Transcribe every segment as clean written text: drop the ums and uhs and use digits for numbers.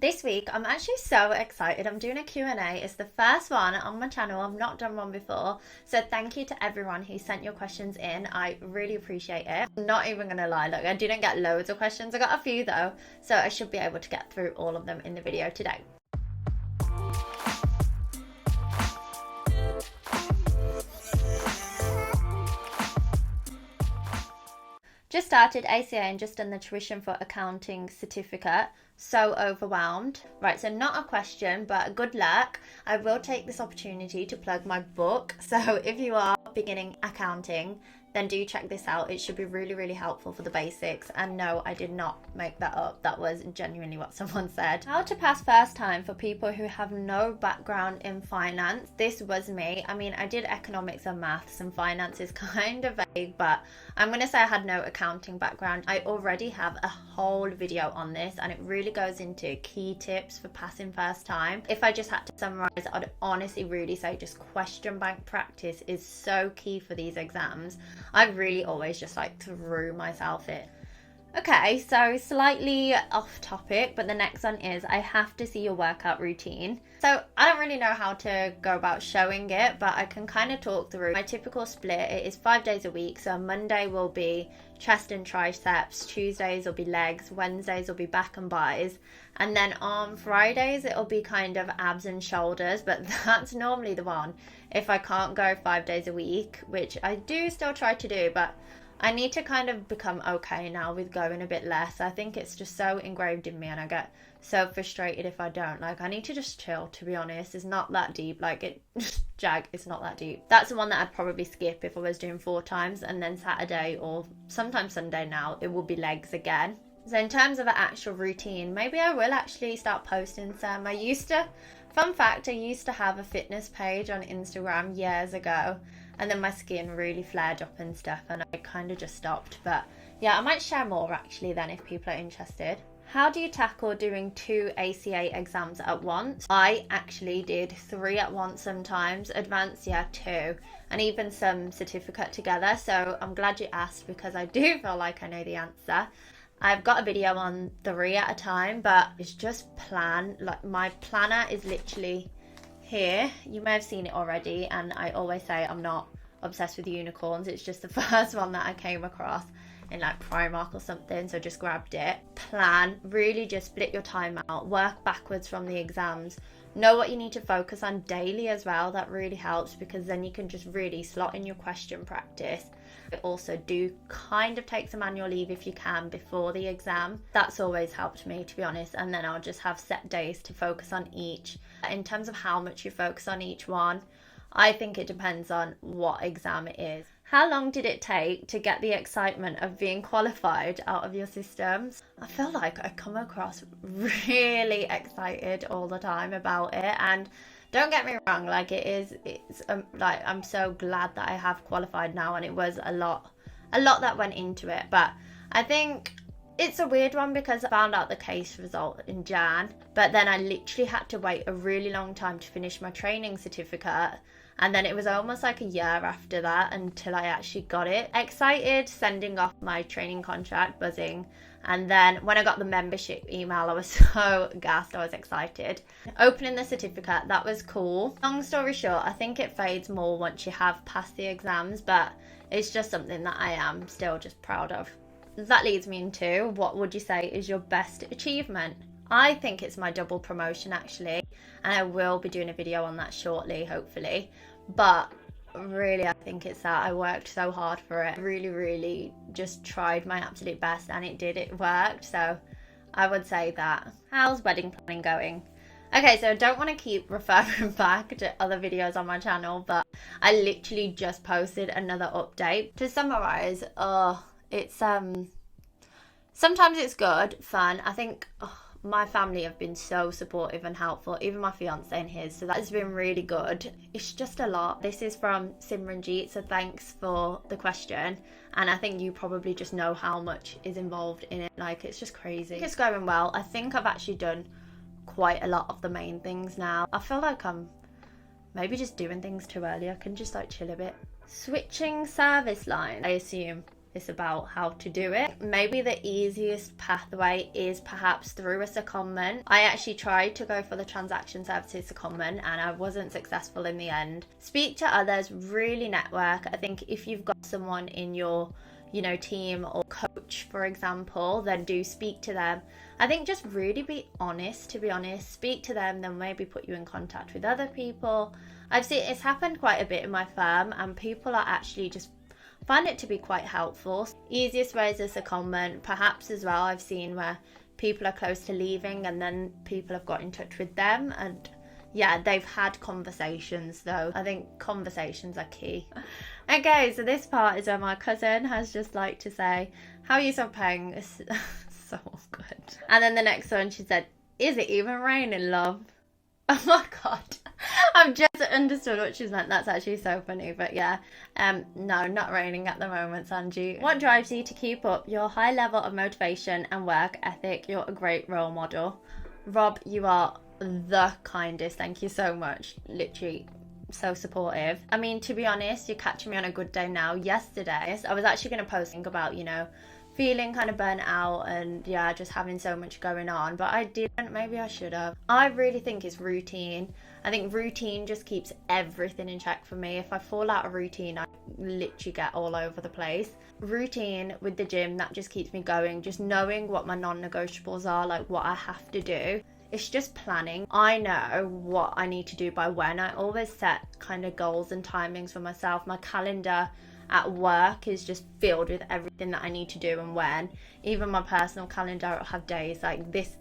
This week, I'm actually so excited. I'm doing a Q&A. It's the first one on my channel. I've not done one before. So thank you to everyone who sent your questions in. I really appreciate it. I'm not even going to lie. Look, I didn't get loads of questions. I got a few though. So I should be able to get through all of them in the video today. Just started ACA and just done the tuition for accounting certificate. So overwhelmed. Right, so not a question, but good luck. I will take this opportunity to plug my book. So if you are beginning accounting, then do check this out. It should be really, really helpful for the basics. And no, I did not make that up. That was genuinely what someone said. How to pass first time for people who have no background in finance. This was me. I mean, I did economics and maths, and finance is kind of vague, but I'm going to say I had no accounting background. I already have a whole video on this, and it really goes into key tips for passing first time. If I just had to summarize, I'd honestly really say just question bank practice is so key for these exams. I really always just threw myself in. Okay, so slightly off topic, but the next one is I have to see your workout routine. So I don't really know how to go about showing it, but I can kind of talk through my typical split. It is 5 days a week. So Monday will be chest and triceps, Tuesdays will be legs, Wednesdays will be back and buys, and then on Fridays it'll be kind of abs and shoulders, but that's normally the one if I can't go 5 days a week, which I do still try to do, but I need to kind of become okay now with going a bit less. I think it's just so engraved in me, and I get so frustrated if I don't. I need to just chill, to be honest. It's not that deep. Jag, it's not that deep. That's the one that I'd probably skip if I was doing 4 times, and then Saturday or sometimes Sunday now, it will be legs again. So in terms of an actual routine, maybe I will actually start posting some. Fun fact, I used to have a fitness page on Instagram years ago, and then my skin really flared up and stuff, and I kind of just stopped. But yeah, I might share more actually then if people are interested. How do you tackle doing 2 ACA exams at once? I actually did 3 at once sometimes, advanced 2, and even some certificate together. So I'm glad you asked, because I do feel like I know the answer. I've got a video on 3 at a time, but it's just plan. My planner is literally here. You may have seen it already, and I always say I'm not obsessed with unicorns. It's just the first one that I came across in Primark or something, so just grabbed it. Plan, really just split your time out, work backwards from the exams, know what you need to focus on daily as well. That really helps, because then you can just really slot in your question practice. Also do kind of take some annual leave if you can before the exam. That's always helped me, to be honest, and then I'll just have set days to focus on each. In terms of how much you focus on each one, I think it depends on what exam it is. How long did it take to get the excitement of being qualified out of your systems? I feel like I come across really excited all the time about it, and don't get me wrong, I'm so glad that I have qualified now, and it was a lot that went into it. But I think it's a weird one, because I found out the case result in Jan, but then I literally had to wait a really long time to finish my training certificate, and then it was almost like a year after that until I actually got it. Excited, sending off my training contract, buzzing. And then when I got the membership email, I was so gassed, I was excited. Opening the certificate, that was cool. Long story short, I think it fades more once you have passed the exams, but it's just something that I am still just proud of. That leads me into, what would you say is your best achievement? I think it's my double promotion actually, and I will be doing a video on that shortly, hopefully. But really, I think it's that I worked so hard for it. Really just tried my absolute best, and it worked. So I would say that. How's wedding planning going? Okay, so I don't want to keep referring back to other videos on my channel, but I literally just posted another update. To summarize, it's sometimes it's good, fun. I think my family have been so supportive and helpful, even my fiance and his, so that has been really good. It's just a lot. This is from Simranjeet, so thanks for the question, and I think you probably just know how much is involved in it. It's just crazy. It's going well. I think I've actually done quite a lot of the main things now. I feel like I'm maybe just doing things too early. I can just chill a bit. Switching service line, I assume, this about how to do it. Maybe the easiest pathway is perhaps through a secondment. I actually tried to go for the transaction services secondment and I wasn't successful in the end. Speak to others, really network. I think if you've got someone in your team or coach, for example, then do speak to them. I think just really be honest, to be honest. Speak to them, then maybe put you in contact with other people. I've seen it's happened quite a bit in my firm and people are actually just find it to be quite helpful. Easiest way is a secondment. Perhaps as well I've seen where people are close to leaving and then people have got in touch with them and yeah, they've had conversations though. I think conversations are key. Okay, so this part is where my cousin has just like to say, how are you so paying? It's so good. And then the next one she said, is it even raining, love? Oh my god. I've just understood what she's meant. That's actually so funny. But yeah, no, not raining at the moment, Sanji. What drives you to keep up your high level of motivation and work ethic? You're a great role model. Rob, you are the kindest. Thank you so much. Literally so supportive. I mean, to be honest, you're catching me on a good day now. Yesterday, I was actually going to post about, feeling kind of burnt out and yeah, just having so much going on, but I didn't. Maybe I should have. I really think it's routine. I think routine just keeps everything in check for me. If I fall out of routine, I literally get all over the place. Routine with the gym, that just keeps me going. Just knowing what my non-negotiables are, like what I have to do. It's just planning. I know what I need to do by when. I always set kind of goals and timings for myself. My calendar at work is just filled with everything that I need to do and when. Even my personal calendar will have days like this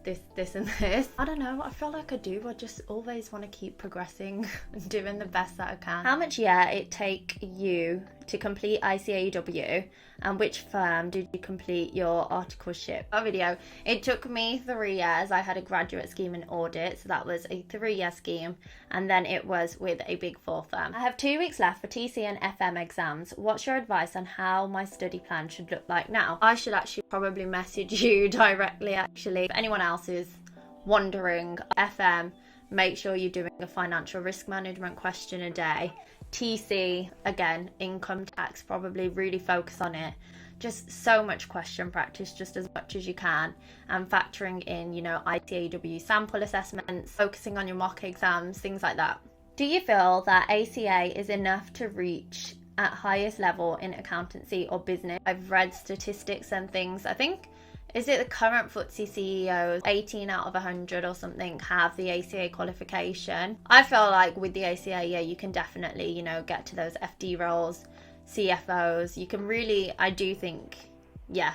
and this. I don't know, I feel like I do. I just always want to keep progressing and doing the best that I can. How much it take you to complete ICAEW and which firm did you complete your articleship? A video. It took me 3 years. I had a graduate scheme in audit, so that was a 3-year scheme, and then it was with a Big 4 firm. I have 2 weeks left for TC and FM exams. What's your advice on how my study plan should look like now? I should actually probably message you directly actually. If anyone else is wondering, FM, make sure you're doing a financial risk management question a day. TC, again, income tax, probably really focus on it. Just so much question practice, just as much as you can, and factoring in, ICAEW sample assessments, focusing on your mock exams, things like that. Do you feel that ACA is enough to reach at highest level in accountancy or business? I've read statistics and things. I think, is it the current FTSE CEOs, 18 out of 100 or something, have the ACA qualification? I feel like with the ACA, yeah, you can definitely, get to those FD roles, CFOs. You can really, I do think, yeah,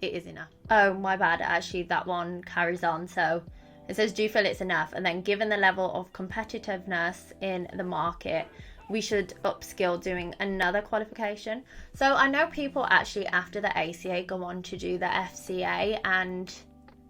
it is enough. Oh, my bad. Actually, that one carries on. So it says, do you feel it's enough? And then given the level of competitiveness in the market, we should upskill doing another qualification. So I know people actually after the ACA go on to do the FCA, and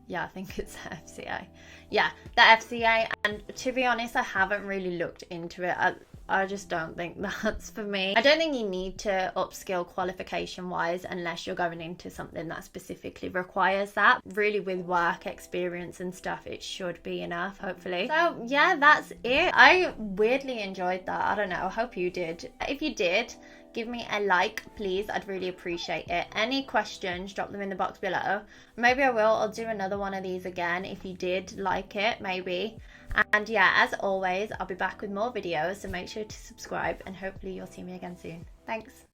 yeah, I think it's the FCA. Yeah, the FCA. And to be honest, I haven't really looked into it. I just don't think that's for me. I don't think you need to upskill qualification wise unless you're going into something that specifically requires that. Really, with work experience and stuff, it should be enough, hopefully. So yeah, that's it. I weirdly enjoyed that. I don't know, I hope you did. If you did, give me a like, please. I'd really appreciate it. Any questions, drop them in the box below. Maybe I'll do another one of these again if you did like it, maybe. And yeah, as always, I'll be back with more videos, so make sure to subscribe and hopefully you'll see me again soon. Thanks.